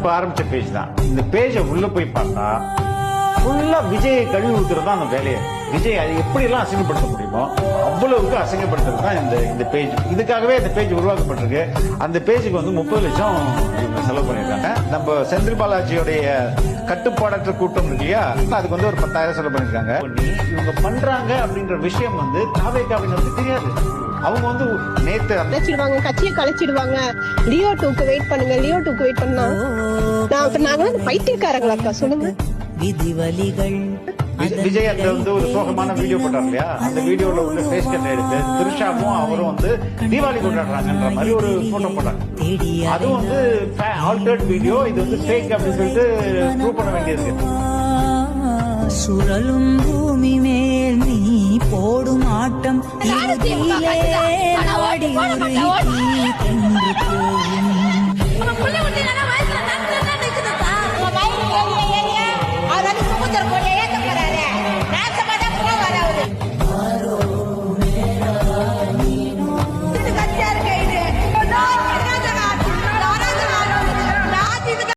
இப்ப ஆரம்பிச்ச பேஜ் தான். இந்த பேஜை உள்ள போய் பார்த்தா ஃபுல்லா விஜயை கழுவி ஊத்துறது தான் அந்த வேலையை. விஜய் அது எப்படி எல்லாம் அசிங்கப்படுத்த முடியுமோ அவ்வளவுக்கு அசிங்கப்படுத்துறது தான் இந்த பேஜ். இதுக்காகவே இந்த பேஜ் உருவாக்கப்பட்டிருக்கு. அந்த பேஜுக்கு வந்து 30 லட்சம் செலவு பண்ணிருக்காங்க. நம்ம செந்தில் பாலாஜியோடைய கட்டுப்பாடற்ற கூட்டம் இருக்கு இல்லையா, அதுக்கு வந்து ஒரு 10,000 செலவு பண்ணிருக்காங்க. இவங்க பண்றாங்க அப்படின்ற விஷயம் வந்து தாவேகாவினருக்கு தெரியாது. அவங்க வந்து நேத்து கலைச்சிடுவாங்க, கட்சியை கலைச்சிடுவாங்க. லியோ 2க்கு வெயிட் பண்ணுங்க, லியோ 2க்கு வெயிட் பண்ணா நாங்க வந்து பைத்தியக்காரங்களாக்கா சொல்லுங்க. விதிவலிகள் விஜய் அந்த வந்து ஒரு சோகமான வீடியோ போட்டார் இல்லையா, அந்த வீடியோல உள்ள ஃபேஸ் கட் எடுத்து திரிஷாவும் அவரும் வந்து தீபாவளி கொண்டாடுறாங்கன்ற மாதிரி ஒரு போட்டோ போட்டாங்க. அது வந்து ஆல்டர்ட் வீடியோ, இது வந்து ஃபேக் அப்படின்னு சொல்லிட்டு ப்ரூவ் பண்ண வேண்டியது. சுழலும் பூமி மேல் நீ போடும் ஆட்டம் இறுதியிலே நாடி உருகி தந்து போகும்.